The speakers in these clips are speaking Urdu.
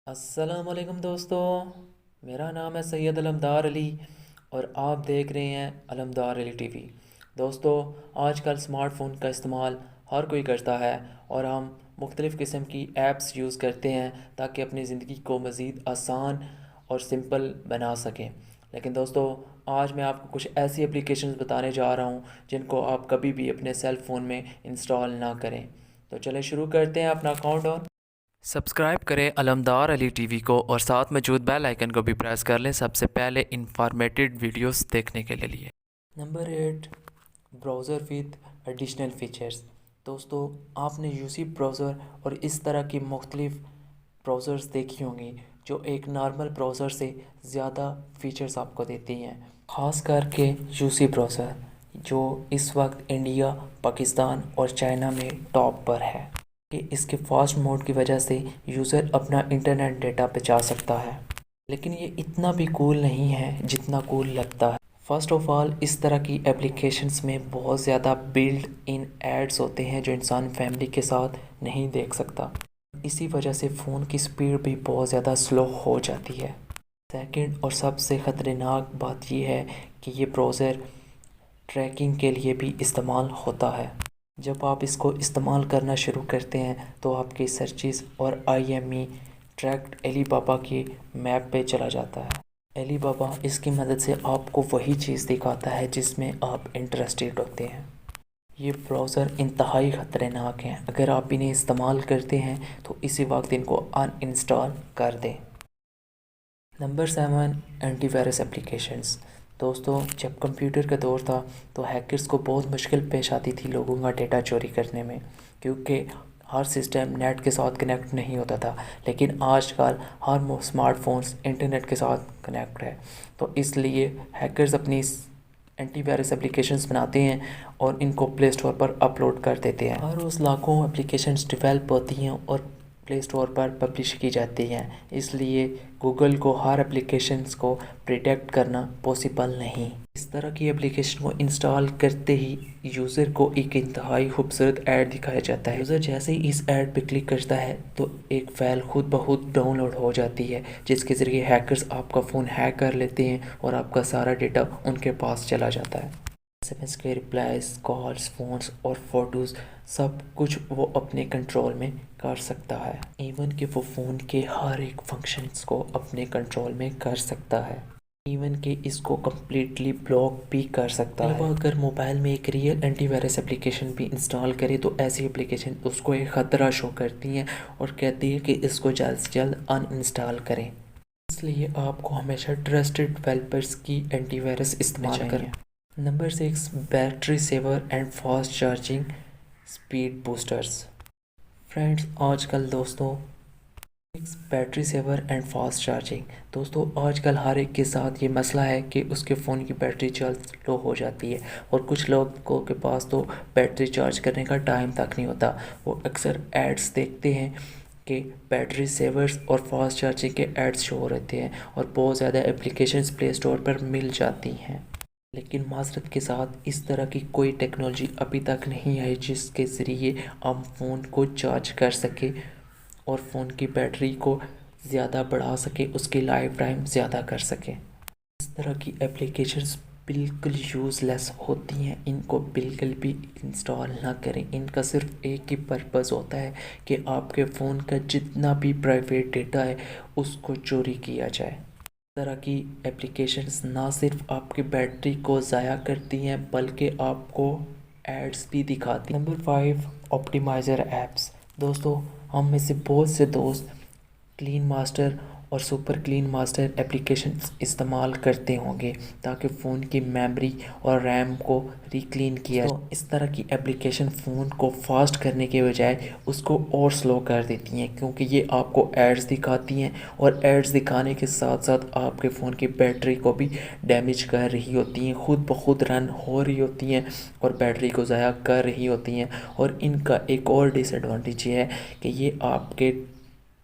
السلام علیکم دوستو، میرا نام ہے سید علمدار علی اور آپ دیکھ رہے ہیں علمدار علی ٹی وی۔ دوستو، آج کل سمارٹ فون کا استعمال ہر کوئی کرتا ہے اور ہم مختلف قسم کی ایپس یوز کرتے ہیں تاکہ اپنی زندگی کو مزید آسان اور سمپل بنا سکیں۔ لیکن دوستو، آج میں آپ کو کچھ ایسی اپلیکیشنز بتانے جا رہا ہوں جن کو آپ کبھی بھی اپنے سیل فون میں انسٹال نہ کریں۔ تو چلیں شروع کرتے ہیں اپنا اکاؤنٹ آن۔ سبسکرائب کریں علمدار علی ٹی وی کو اور ساتھ موجود بیل آئیکن کو بھی پریس کر لیں سب سے پہلے انفارمیٹیڈ ویڈیوز دیکھنے کے لیے۔ Number 8، browser with additional features. دوستو، آپ نے یوسی براؤزر اور اس طرح کی مختلف براؤزرز دیکھی ہوں گی جو ایک نارمل براؤزر سے زیادہ فیچرز آپ کو دیتی ہیں، خاص کر کے یوسی براؤزر جو اس وقت انڈیا، پاکستان اور چائنا میں ٹاپ پر ہے کہ اس کے فاسٹ موڈ کی وجہ سے یوزر اپنا انٹرنیٹ ڈیٹا بچا سکتا ہے، لیکن یہ اتنا بھی کول نہیں ہے جتنا کول لگتا ہے۔ فرسٹ آف آل، اس طرح کی اپلیکیشنز میں بہت زیادہ بلڈ ان ایڈز ہوتے ہیں جو انسان فیملی کے ساتھ نہیں دیکھ سکتا، اسی وجہ سے فون کی سپیڈ بھی بہت زیادہ سلو ہو جاتی ہے۔ سیکنڈ اور سب سے خطرناک بات یہ ہے کہ یہ براؤزر ٹریکنگ کے لیے بھی استعمال ہوتا ہے۔ جب آپ اس کو استعمال کرنا شروع کرتے ہیں تو آپ کی سرچز اور آئی ایم ای ٹریکڈ علی بابا کی میپ پہ چلا جاتا ہے۔ علی بابا اس کی مدد سے آپ کو وہی چیز دکھاتا ہے جس میں آپ انٹرسٹیڈ ہوتے ہیں۔ یہ براؤزر انتہائی خطرناک ہیں، اگر آپ انہیں استعمال کرتے ہیں تو اسی وقت ان کو ان انسٹال کر دیں۔ Number 7، anti virus applications. دوستو، جب کمپیوٹر کا دور تھا تو ہیکرز کو بہت مشکل پیش آتی تھی لوگوں کا ڈیٹا چوری کرنے میں، کیونکہ ہر سسٹم نیٹ کے ساتھ کنیکٹ نہیں ہوتا تھا، لیکن آج کل ہر اسمارٹ فونز انٹرنیٹ کے ساتھ کنیکٹ ہے، تو اس لیے ہیکرز اپنی اینٹی وائرس اپلیکیشنز بناتے ہیں اور ان کو پلے اسٹور پر اپلوڈ کر دیتے ہیں۔ ہر روز لاکھوں اپلیکیشنز ڈیولپ ہوتی ہیں اور پلے اسٹور پر پبلش کی جاتی ہیں، اس لیے گوگل کو ہر اپلیکیشنز کو پریڈکٹ کرنا پاسبل نہیں۔ اس طرح کی اپلیکیشن کو انسٹال کرتے ہی یوزر کو ایک انتہائی خوبصورت ایڈ دکھایا جاتا ہے۔ یوزر جیسے ہی اس ایڈ پہ کلک کرتا ہے تو ایک فائل خود بخود ڈاؤن لوڈ ہو جاتی ہے، جس کے ذریعے ہیکرز آپ کا فون ہیک کر لیتے ہیں اور آپ کا سارا ڈیٹا ان کے پاس چلا جاتا ہے۔ ایس ایم ایس کے ریپلائز، کالز، فونز اور فوٹوز سب کچھ وہ اپنے کنٹرول میں کر سکتا ہے، ایون کہ وہ فون کے ہر ایک فنکشنز کو اپنے کنٹرول میں کر سکتا ہے، ایون کہ اس کو کمپلیٹلی بلاک بھی کر سکتا ہے۔ اگر موبائل میں ایک ریئل اینٹی وائرس اپلیکیشن بھی انسٹال کرے تو ایسی اپلیکیشن اس کو ایک خطرہ شو کرتی ہیں اور کہتی ہے کہ اس کو جلد سے جلد ان انسٹال کریں۔ اس لیے آپ کو ہمیشہ ٹرسٹڈ ڈیولپرز کی اینٹی وائرس استعمال کریں۔ Number 6، battery saver and fast charging speed boosters. Friends, آج کل دوستوں battery saver and fast charging, دوستو آج کل ہر ایک کے ساتھ یہ مسئلہ ہے کہ اس کے فون کی بیٹری جلد لو ہو جاتی ہے، اور کچھ لوگوں کے پاس تو بیٹری چارج کرنے کا ٹائم تک نہیں ہوتا۔ وہ اکثر ایڈز دیکھتے ہیں کہ بیٹری سیورز اور فاسٹ چارجنگ کے ایڈز شو رہتے ہیں اور بہت زیادہ اپلیکیشنز پلے اسٹور پر مل جاتی ہیں، لیکن معذرت کے ساتھ اس طرح کی کوئی ٹیکنالوجی ابھی تک نہیں آئی جس کے ذریعے ہم فون کو چارج کر سکے اور فون کی بیٹری کو زیادہ بڑھا سکے، اس کی لائف ٹائم زیادہ کر سکے۔ اس طرح کی اپلیکیشنز بالکل یوز لیس ہوتی ہیں، ان کو بالکل بھی انسٹال نہ کریں۔ ان کا صرف ایک ہی پرپز ہوتا ہے کہ آپ کے فون کا جتنا بھی پرائیویٹ ڈیٹا ہے اس کو چوری کیا جائے۔ اس طرح کی اپلیکیشنز نہ صرف آپ کی بیٹری کو ضائع کرتی ہیں بلکہ آپ کو ایڈز بھی دکھاتی ہیں۔ Number 5، optimiser apps. دوستو، ہم میں سے بہت سے دوست کلین ماسٹر اور سپر کلین ماسٹر اپلیکیشنز استعمال کرتے ہوں گے تاکہ فون کی میموری اور ریم کو ریکلین کیا جائے۔ اس طرح کی اپلیکیشن فون کو فاسٹ کرنے کے بجائے اس کو اور سلو کر دیتی ہیں، کیونکہ یہ آپ کو ایڈز دکھاتی ہیں اور ایڈز دکھانے کے ساتھ ساتھ آپ کے فون کی بیٹری کو بھی ڈیمیج کر رہی ہوتی ہیں، خود بخود رن ہو رہی ہوتی ہیں اور بیٹری کو ضائع کر رہی ہوتی ہیں۔ اور ان کا ایک اور ڈس ایڈوانٹیج یہ ہے کہ یہ آپ کے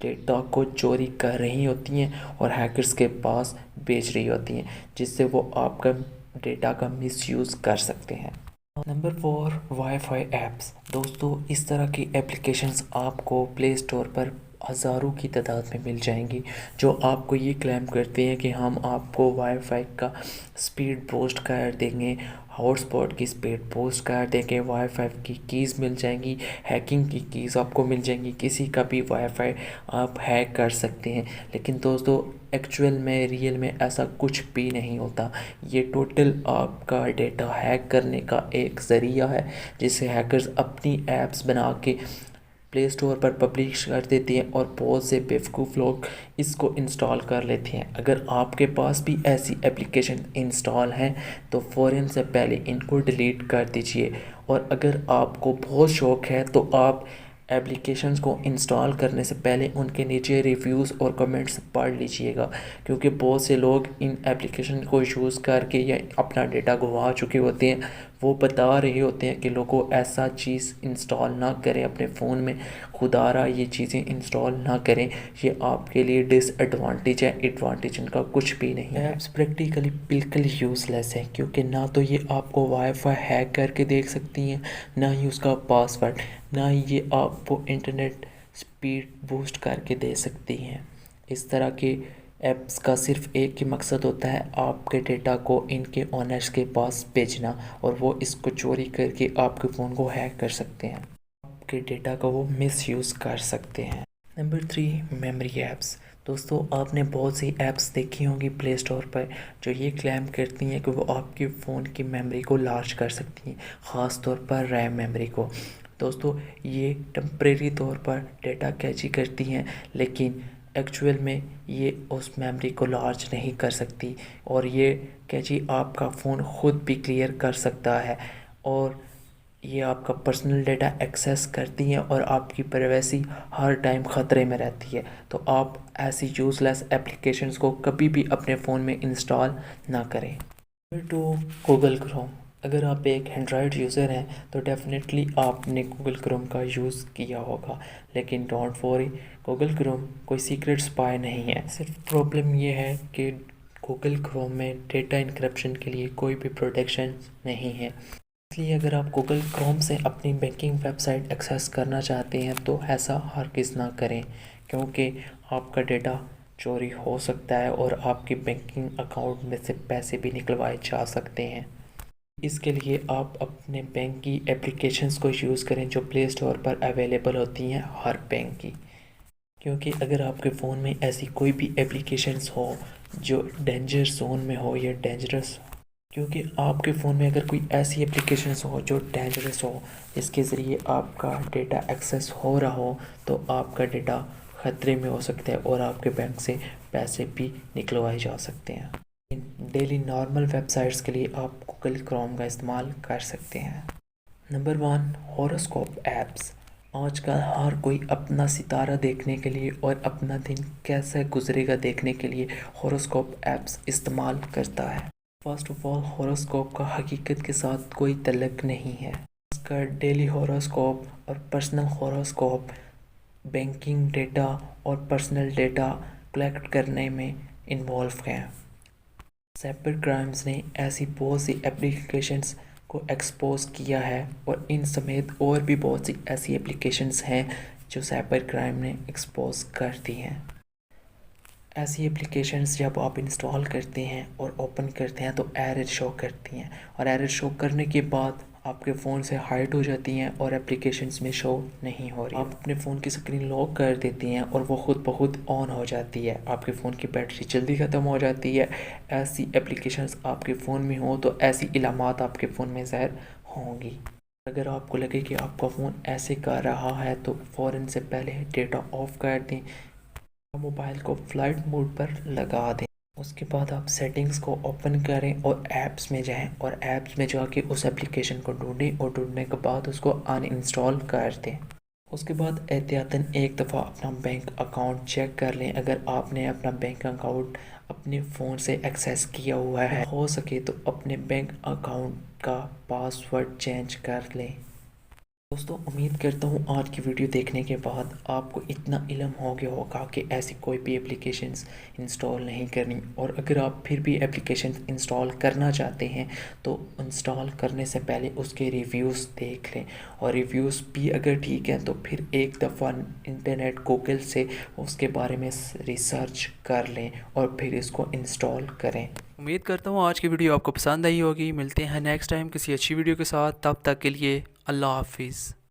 ڈیٹا کو چوری کر رہی ہوتی ہیں اور ہیکرز کے پاس بیچ رہی ہوتی ہیں، جس سے وہ آپ کا ڈیٹا کا مس یوز کر سکتے ہیں۔ Number 4، wi fi apps. دوستو، اس طرح کی اپلیکیشنز آپ کو پلے اسٹور پر ہزاروں کی تعداد میں مل جائیں گی، جو آپ کو یہ کلیم کرتے ہیں کہ ہم آپ کو وائی فائی کا سپیڈ بوسٹ کر دیں گے، ہاٹ اسپاٹ کی سپیڈ بوسٹ کر دیں گے، وائی فائی کی کیز مل جائیں گی، ہیکنگ کی کیز آپ کو مل جائیں گی، کسی کا بھی وائی فائی آپ ہیک کر سکتے ہیں۔ لیکن دوستو ایکچوئل میں ریئل میں ایسا کچھ بھی نہیں ہوتا، یہ ٹوٹل آپ کا ڈیٹا ہیک کرنے کا ایک ذریعہ ہے جسے ہیکرز اپنی ایپس بنا کے پلے اسٹور پر پبلش کر دیتے ہیں اور بہت سے بیوقوف لوگ اس کو انسٹال کر لیتے ہیں۔ اگر آپ کے پاس بھی ایسی ایپلیکیشن انسٹال ہیں تو فوراً سے پہلے ان کو ڈیلیٹ کر دیجئے، اور اگر آپ کو بہت شوق ہے تو آپ ایپلیکیشنز کو انسٹال کرنے سے پہلے ان کے نیچے ریویوز اور کمنٹس پڑھ لیجئے گا، کیونکہ بہت سے لوگ ان ایپلیکیشن کو یوز کر کے یا اپنا ڈیٹا گنوا چکے ہوتے ہیں۔ وہ بتا رہے ہوتے ہیں کہ لوگوں ایسا چیز انسٹال نہ کریں اپنے فون میں، خدا یہ چیزیں انسٹال نہ کریں، یہ آپ کے لیے ڈس ایڈوانٹیج ہے، ایڈوانٹیج ان کا کچھ بھی نہیں ہے۔ ایپس پریکٹیکلی بالکل یوز لیس ہے، کیونکہ نہ تو یہ آپ کو وائی فائی ہیک کر کے دیکھ سکتی ہیں، نہ ہی اس کا پاسورڈ، نہ ہی یہ آپ کو انٹرنیٹ سپیڈ بوسٹ کر کے دے سکتی ہیں۔ اس طرح کے ایپس کا صرف ایک ہی مقصد ہوتا ہے، آپ کے ڈیٹا کو ان کے اونرز کے پاس بھیجنا، اور وہ اس کو چوری کر کے آپ کے فون کو ہیک کر سکتے ہیں، آپ کے ڈیٹا کا وہ مس یوز کر سکتے ہیں۔ Number 3، memory apps. دوستو آپ نے بہت سی ایپس دیکھی ہوں گی پلے اسٹور پر جو یہ کلیم کرتی ہیں کہ وہ آپ کے فون کی میموری کو لارج کر سکتی ہیں، خاص طور پر ریم میموری کو۔ دوستو یہ ٹمپریری طور پر ڈیٹا کیچی کرتی ہیں، لیکن ایکچوئل میں یہ اس میموری کو لارج نہیں کر سکتی، اور یہ کیچی آپ کا فون خود بھی کلیئر کر سکتا ہے، اور یہ آپ کا پرسنل ڈیٹا ایکسیس کرتی ہیں اور آپ کی پرائیویسی ہر ٹائم خطرے میں رہتی ہے۔ تو آپ ایسی یوز لیس ایپلیکیشنز کو کبھی بھی اپنے فون میں انسٹال نہ کریں۔ Number 2، Google Chrome. اگر آپ ایک اینڈرائڈ یوزر ہیں تو ڈیفینیٹلی آپ نے گوگل کروم کا یوز کیا ہوگا، لیکن ڈونٹ وری، گوگل کروم کوئی سیکرٹ سپائی نہیں ہے۔ صرف پرابلم یہ ہے کہ گوگل کروم میں ڈیٹا انکرپشن کے لیے کوئی بھی پروٹیکشن نہیں ہے، اس لیے اگر آپ گوگل کروم سے اپنی بینکنگ ویب سائٹ ایکسیس کرنا چاہتے ہیں تو ایسا ہرگز نہ کریں، کیونکہ آپ کا ڈیٹا چوری ہو سکتا ہے اور آپ کی بینکنگ اکاؤنٹ میں سے پیسے بھی نکلوائے جا سکتے ہیں۔ اس کے لیے آپ اپنے بینک کی اپلیکیشنز کو یوز کریں جو پلے اسٹور پر اویلیبل ہوتی ہیں ہر بینک کی، کیونکہ اگر آپ کے فون میں ایسی کوئی بھی اپلیکیشنز ہو جو ڈینجر زون میں ہو یا ڈینجرس، کیونکہ آپ کے فون میں اگر کوئی ایسی اپلیکیشنز ہو جو ڈینجرس ہو، جس کے ذریعے آپ کا ڈیٹا ایکسیس ہو رہا ہو، تو آپ کا ڈیٹا خطرے میں ہو سکتا ہے اور آپ کے بینک سے پیسے بھی نکلوائے جا سکتے ہیں۔ ڈیلی نارمل ویب سائٹس کے لیے آپ گوگل کروم کا استعمال کر سکتے ہیں۔ Number 1، horoscope apps. آج کل ہر کوئی اپنا ستارہ دیکھنے کے لیے اور اپنا دن کیسے گزرے گا دیکھنے کے لیے ہاروسکوپ ایپس استعمال کرتا ہے۔ فرسٹ آف آل، ہاروسکوپ کا حقیقت کے ساتھ کوئی تعلق نہیں ہے۔ اس کا ڈیلی ہاروسکوپ اور پرسنل ہاروسکوپ بینکنگ ڈیٹا اور پرسنل ڈیٹا کلیکٹ کرنے میں انوالو ہیں۔ سائبر کرائمز نے ایسی بہت سی ایپلیکیشنز کو ایکسپوز کیا ہے، اور ان سمیت اور بھی بہت سی ایسی ایپلیکیشنز ہیں جو سائبر کرائم نے ایکسپوز کر دی ہیں۔ ایسی ایپلیکیشنز جب آپ انسٹال کرتے ہیں اور اوپن کرتے ہیں تو ایرر شو کرتی ہیں، اور ایرر شو کرنے کے بعد آپ کے فون سے ہائڈ ہو جاتی ہیں اور ایپلیکیشنز میں شو نہیں ہو رہی۔ آپ اپنے فون کی سکرین لاک کر دیتے ہیں اور وہ خود بخود آن ہو جاتی ہے، آپ کے فون کی بیٹری جلدی ختم ہو جاتی ہے۔ ایسی ایپلیکیشنز آپ کے فون میں ہوں تو ایسی علامات آپ کے فون میں ظاہر ہوں گی۔ اگر آپ کو لگے کہ آپ کا فون ایسے کر رہا ہے تو فوراً سے پہلے ڈیٹا آف کر دیں، موبائل کو فلائٹ موڈ پر لگا دیں۔ اس کے بعد آپ سیٹنگز کو اوپن کریں اور ایپس میں جائیں، اور ایپس میں جا کے اس ایپلیکیشن کو ڈھونڈیں، اور ڈھونڈنے کے بعد اس کو ان انسٹال کر دیں۔ اس کے بعد احتیاطاً ایک دفعہ اپنا بینک اکاؤنٹ چیک کر لیں۔ اگر آپ نے اپنا بینک اکاؤنٹ اپنے فون سے ایکسیس کیا ہوا ہے، ہو سکے تو اپنے بینک اکاؤنٹ کا پاس ورڈ چینج کر لیں۔ دوستوں امید کرتا ہوں آج کی ویڈیو دیکھنے کے بعد آپ کو اتنا علم ہو گیا ہوگا کہ ایسی کوئی بھی اپلیکیشنز انسٹال نہیں کرنی، اور اگر آپ پھر بھی اپلیکیشنز انسٹال کرنا چاہتے ہیں تو انسٹال کرنے سے پہلے اس کے ریویوز دیکھ لیں، اور ریویوز بھی اگر ٹھیک ہیں تو پھر ایک دفعہ انٹرنیٹ گوگل سے اس کے بارے میں ریسرچ کر لیں اور پھر اس کو انسٹال کریں۔ امید کرتا ہوں آج کی ویڈیو آپ کو پسند آئی ہوگی۔ ملتے ہیں نیکسٹ ٹائم کسی اچھی ویڈیو کے ساتھ، تب تک کے لیے اللہ حافظ۔